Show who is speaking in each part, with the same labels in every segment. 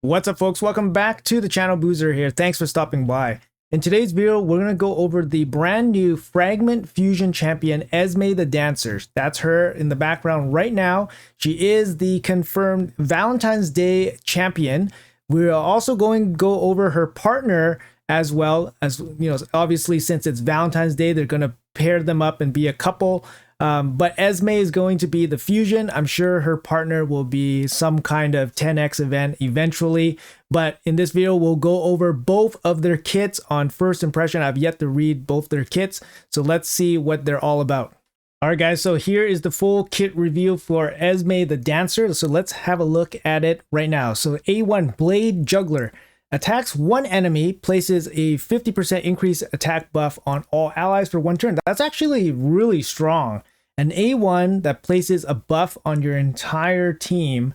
Speaker 1: What's up, folks? Welcome back to the channel. Boozer here. Thanks for stopping by. In today's video, we're going to go over the brand new Fragment Fusion champion, Esme the Dancer. That's her in the background right now. She is the confirmed Valentine's Day champion. We're also going to go over her partner as well, as you know, obviously since it's Valentine's Day, they're going to pair them up and be a couple. But Esme is going to be the fusion. I'm sure her partner will be some kind of 10x event eventually. But in this video, we'll go over both of their kits on first impression. I've yet to read both their kits, so let's see what they're all about. All right, guys, so here is the full kit review for Esme the Dancer. So let's have a look at it right now. So A1 Blade Juggler. Attacks one enemy, places a 50% increased attack buff on all allies for one turn. That's actually really strong. An A1 that places a buff on your entire team.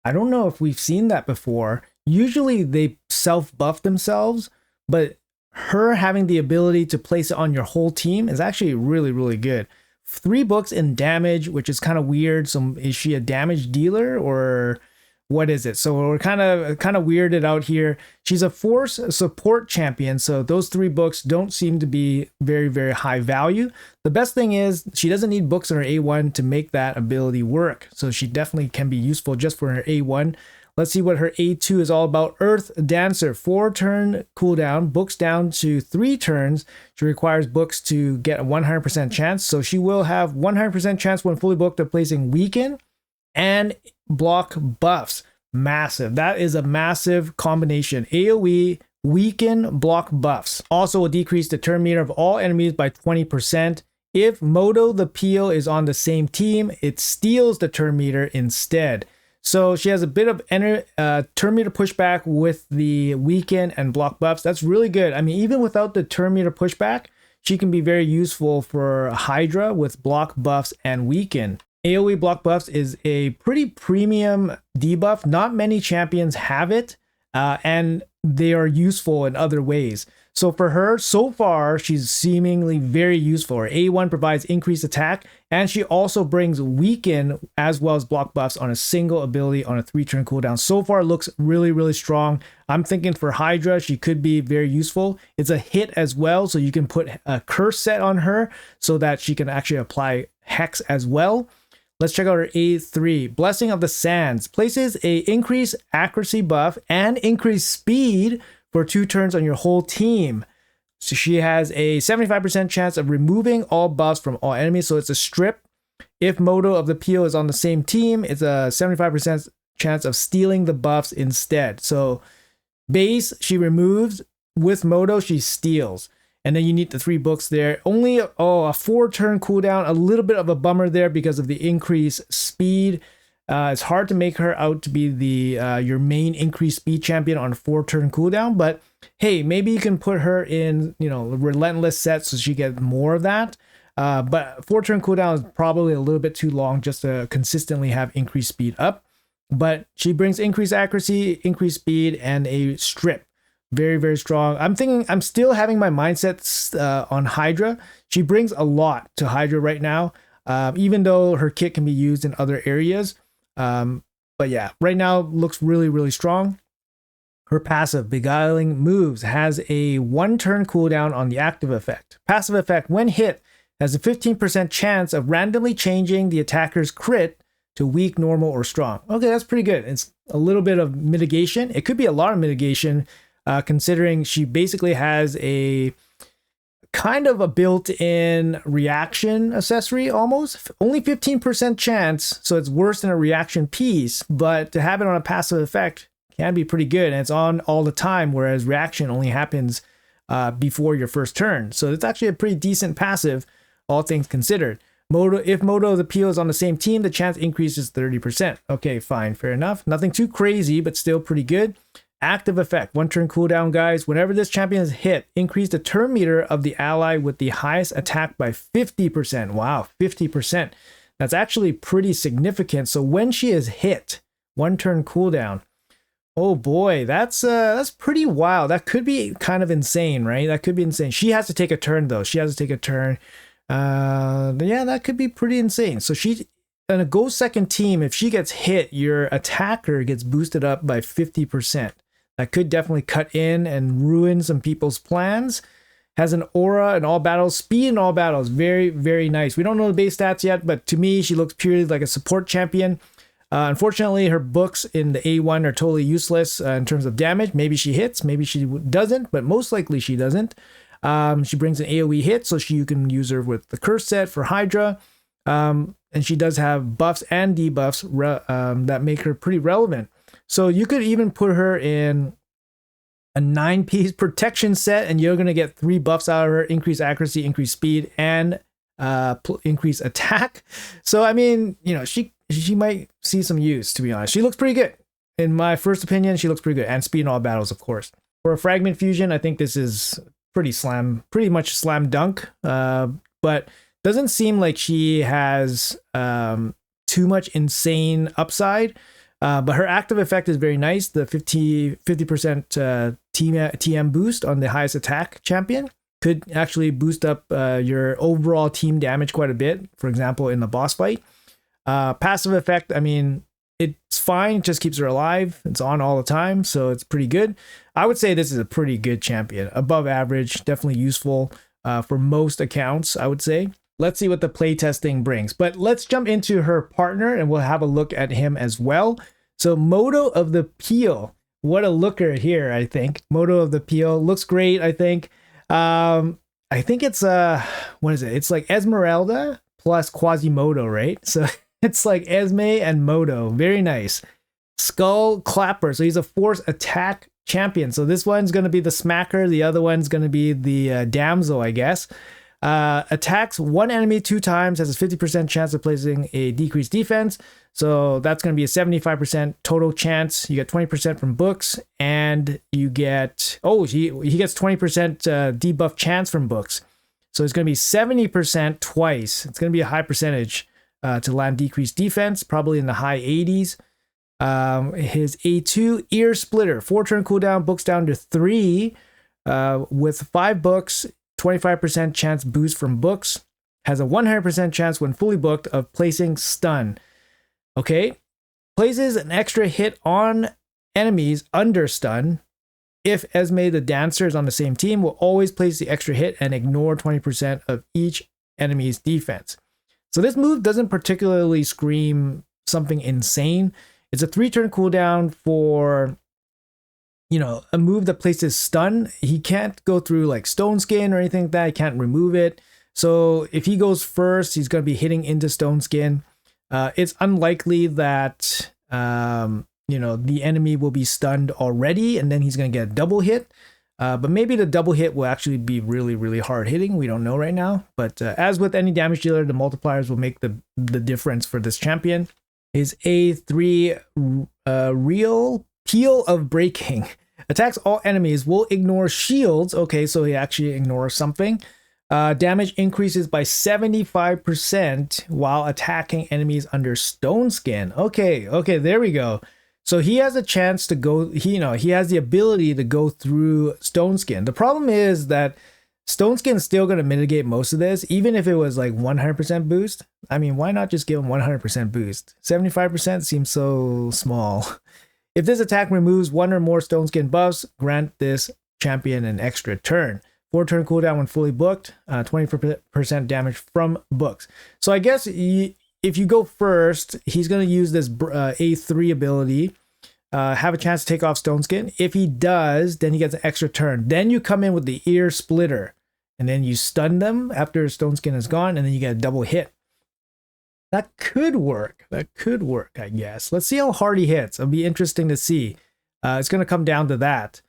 Speaker 1: I don't know if we've seen that before. Usually they self-buff themselves, but her having the ability to place it on your whole team is actually really, really good. 3 books in damage, which is kind of weird. So is she a damage dealer or what is it? So we're kind of weirded out here. She's a force support champion, so those 3 books don't seem to be very, very high value. The best thing is she doesn't need books in her A1 to make that ability work, so she definitely can be useful just for her A1. Let's see what her A2 is all about. Earth Dancer, 4-turn cooldown, books down to 3 turns. She requires books to get a 100% chance, so she will have 100% chance when fully booked of placing weaken and block buffs. Massive. That is a massive combination. AoE, weaken, block buffs. Also will decrease the turn meter of all enemies by 20%. If Modo the Peel is on the same team, it steals the turn meter instead. So she has a bit of turn meter pushback with the weaken and block buffs. That's really good. I mean, even without the turn meter pushback, she can be very useful for Hydra with block buffs and weaken. AoE block buffs is a pretty premium debuff. Not many champions have it, and they are useful in other ways. So for her, so far, she's seemingly very useful. Her A1 provides increased attack, and she also brings weaken as well as block buffs on a single ability on a 3-turn cooldown. So far, looks really, really strong. I'm thinking for Hydra, she could be very useful. It's a hit as well, so you can put a curse set on her so that she can actually apply Hex as well. Let's check out her A3. Blessing of the Sands places a increased accuracy buff and increased speed for 2 turns on your whole team. So she has a 75% chance of removing all buffs from all enemies. So it's a strip. If Modo of the Peel is on the same team, it's a 75% chance of stealing the buffs instead. So base, she removes. With Modo, she steals. And then you need the 3 books there. Only a 4-turn cooldown. A little bit of a bummer there because of the increased speed. It's hard to make her out to be the your main increased speed champion on a 4-turn cooldown. But hey, maybe you can put her in, you know, relentless set so she gets more of that. But 4-turn cooldown is probably a little bit too long just to consistently have increased speed up. But she brings increased accuracy, increased speed, and a strip. Very, very strong. I'm still having my mindsets on Hydra. She brings a lot to Hydra right now, even though her kit can be used in other areas. But yeah, right now looks really, really strong. Her passive, Beguiling Moves, has a 1-turn cooldown on the active effect. Passive effect, when hit, has a 15% chance of randomly changing the attacker's crit to weak, normal, or strong. Okay, that's pretty good. It's a little bit of mitigation. It could be a lot of mitigation, considering she basically has a kind of a built-in reaction accessory almost. Only 15% chance, so it's worse than a reaction piece, but to have it on a passive effect can be pretty good, and it's on all the time, whereas reaction only happens before your first turn. So it's actually a pretty decent passive, all things considered. If Modo of the Peel is on the same team, the chance increases 30%. Okay, fine, fair enough. Nothing too crazy, but still pretty good. Active effect, 1-turn cooldown, guys. Whenever this champion is hit, increase the turn meter of the ally with the highest attack by 50%. Wow, 50%. That's actually pretty significant. So when she is hit, 1-turn cooldown. Oh boy, that's pretty wild. That could be kind of insane, right? That could be insane. She has to take a turn though. She has to take a turn. Yeah, that could be pretty insane. So she in a go second team, if she gets hit, your attacker gets boosted up by 50%. That could definitely cut in and ruin some people's plans. Has an aura in all battles, speed in all battles. Very, very nice. We don't know the base stats yet, but to me, she looks purely like a support champion. Unfortunately, her books in the A1 are totally useless in terms of damage. Maybe she hits, maybe she doesn't, but most likely she doesn't. She brings an AoE hit, so you can use her with the curse set for Hydra. And she does have buffs and debuffs that make her pretty relevant. So you could even put her in a 9-piece protection set, and you're going to get 3 buffs out of her: increased accuracy, increased speed, and increased attack. So, I mean, you know, she might see some use, to be honest. She looks pretty good. In my first opinion, she looks pretty good. And speed in all battles, of course. For a Fragment fusion, I think this is pretty much slam dunk. But doesn't seem like she has too much insane upside. But her active effect is very nice. The 50% TM boost on the highest attack champion could actually boost up your overall team damage quite a bit. For example, in the boss fight. Passive effect, I mean, it's fine. It just keeps her alive. It's on all the time, so it's pretty good. I would say this is a pretty good champion. Above average, definitely useful for most accounts, I would say. Let's see what the playtesting brings. But let's jump into her partner, and we'll have a look at him as well. So Modo of the Peel. What a looker here, I think. Modo of the Peel looks great, I think. I think it's what is it? It's like Esmeralda plus Quasimodo, right? So it's like Esme and Modo. Very nice. Skull Clapper. So he's a force attack champion. So this one's going to be the smacker. The other one's going to be the damsel, I guess. Attacks one enemy 2 times, has a 50% chance of placing a decreased defense. So that's going to be a 75% total chance. You get 20% from books, and you get, he gets 20% debuff chance from books. So it's going to be 70% twice. It's going to be a high percentage to land decreased defense, probably in the high 80s. His A2 Ear Splitter, 4-turn cooldown, books down to 3 with 5 books. 25% chance boost from books, has a 100% chance when fully booked of placing stun. Okay, places an extra hit on enemies under stun. If Esme the Dancer is on the same team, will always place the extra hit and ignore 20% of each enemy's defense. So this move doesn't particularly scream something insane. It's a 3-turn cooldown for, you know, a move that places stun. He can't go through like Stone Skin or anything like that. He can't remove it. So if he goes first, he's going to be hitting into Stone Skin. It's unlikely that, you know, the enemy will be stunned already, and then he's going to get a double hit. But maybe the double hit will actually be really, really hard hitting. We don't know right now. But as with any damage dealer, the multipliers will make the difference for this champion. His A3 Real Peel of Breaking. Attacks all enemies, will ignore shields. Okay, so he actually ignores something. Damage increases by 75% while attacking enemies under Stone Skin. Okay, there we go. So he has a chance to go, he has the ability to go through Stone Skin. The problem is that Stone Skin is still going to mitigate most of this, even if it was like 100% boost. I mean, why not just give him 100% boost? 75% seems so small. If this attack removes 1 or more Stone Skin buffs, grant this champion an extra turn. 4-turn cooldown when fully booked, 20% damage from books. So I guess if you go first, he's going to use this A3 ability, have a chance to take off Stone Skin. If he does, then he gets an extra turn. Then you come in with the Ear Splitter, and then you stun them after Stone Skin is gone, and then you get a double hit. That could work. I guess. Let's see how hard he hits. It'll be interesting to see. It's going to come down to that.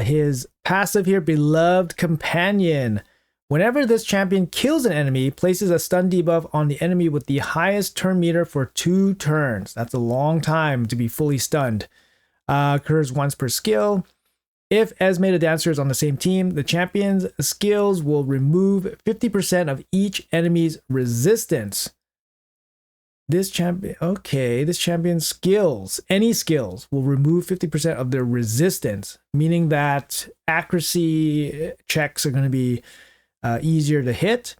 Speaker 1: His passive here, Beloved Companion. Whenever this champion kills an enemy, places a stun debuff on the enemy with the highest turn meter for 2 turns. That's a long time to be fully stunned. Occurs once per skill. If Esme the Dancer is on the same team, the champion's skills will remove 50% of each enemy's resistance. This champion's skills, any skills, will remove 50% of their resistance, meaning that accuracy checks are going to be easier to hit.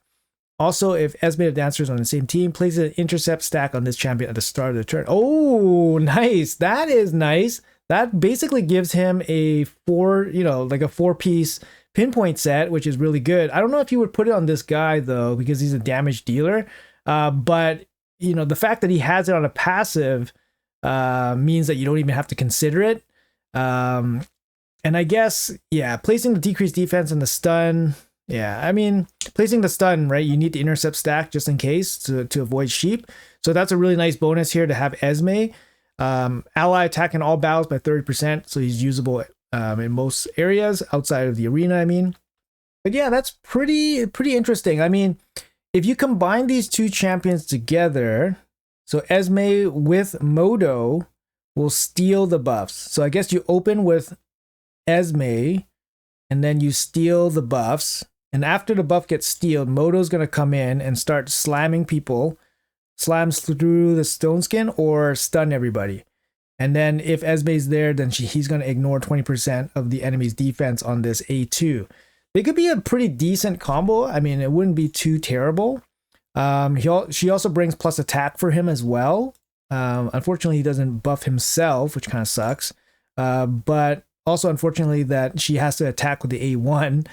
Speaker 1: Also, if Esme the Dancer is on the same team, place an intercept stack on this champion at the start of the turn. Oh, nice. That is nice. That basically gives him a like a 4-piece pinpoint set, which is really good. I don't know if you would put it on this guy though, because he's a damage dealer. But the fact that he has it on a passive means that you don't even have to consider it. And I guess, yeah, placing the decreased defense and the stun. Yeah, I mean, placing the stun, right? You need the intercept stack just in case to avoid sheep. So that's a really nice bonus here to have Esme. Ally attack in all battles by 30%, so he's usable in most areas outside of the arena, I mean. But yeah, that's pretty interesting. I mean, if you combine these two champions together, so Esme with Modo will steal the buffs. So I guess you open with Esme, and then you steal the buffs. And after the buff gets stealed, Modo's going to come in and start slamming people, slams through the stone skin or stun everybody. And then if Esme's there, then he's going to ignore 20% of the enemy's defense on this A2. It could be a pretty decent combo. I mean, it wouldn't be too terrible. She also brings plus attack for him as well. Unfortunately, he doesn't buff himself, which kind of sucks. But also, unfortunately, that she has to attack with the A1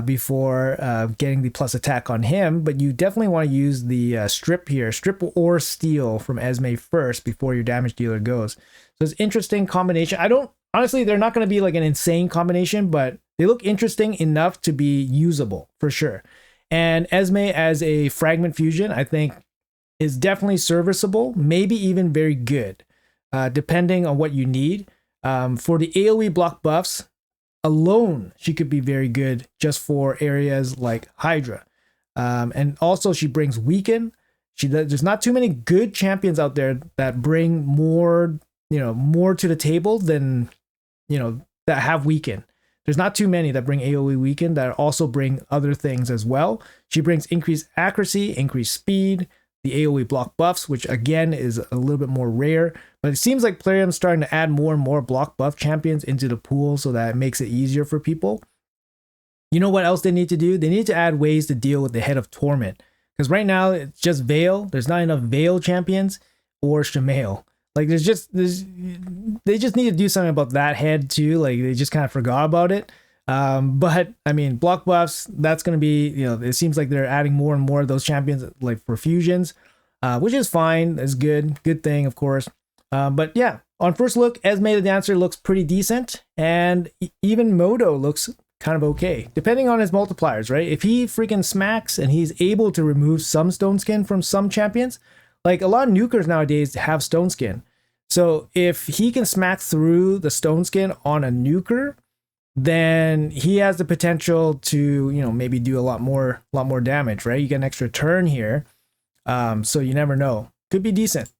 Speaker 1: before getting the plus attack on him. But you definitely want to use the strip here, strip or steal from Esme first before your damage dealer goes. So it's an interesting combination. Honestly, they're not going to be like an insane combination, but they look interesting enough to be usable for sure. And Esme as a fragment fusion, I think, is definitely serviceable, maybe even very good, depending on what you need. For the AoE block buffs alone, she could be very good just for areas like Hydra. And also she brings weaken. There's not too many good champions out there that bring more to the table than, that have weaken. There's not too many that bring AoE weaken that also bring other things as well. She brings increased accuracy, increased speed, the AoE block buffs, which again is a little bit more rare, but it seems like Plarium's starting to add more and more block buff champions into the pool so that it makes it easier for people. You know what else they need to do? They need to add ways to deal with the Head of Torment, because right now it's just Veil. There's not enough Veil champions or Shamail. Like they just need to do something about that head too. Like they just kind of forgot about it. But I mean, block buffs, that's going to be, it seems like they're adding more and more of those champions like for fusions, which is fine. It's good thing, of course. But yeah, on first look, Esme the Dancer looks pretty decent, and even Modo looks kind of okay, depending on his multipliers, right? If he freaking smacks and he's able to remove some stone skin from some champions, like a lot of nukers nowadays have stone skin. So if he can smack through the stone skin on a nuker, then he has the potential to, maybe do a lot more damage, right? You get an extra turn here. So you never know. Could be decent.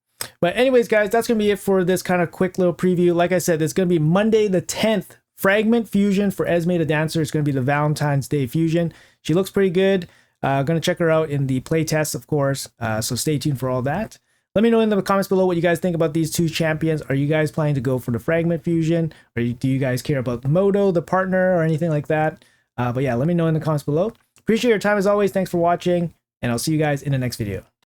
Speaker 1: But anyways, guys, that's going to be it for this kind of quick little preview. Like I said, it's going to be Monday the 10th. Fragment fusion for Esme the Dancer. It's going to be the Valentine's Day fusion. She looks pretty good. Going to check her out in the playtest, of course. So stay tuned for all that. Let me know in the comments below what you guys think about these two champions. Are you guys planning to go for the Fragment fusion? Or do you guys care about the Modo, the partner, or anything like that? But yeah, let me know in the comments below. Appreciate your time as always. Thanks for watching, and I'll see you guys in the next video.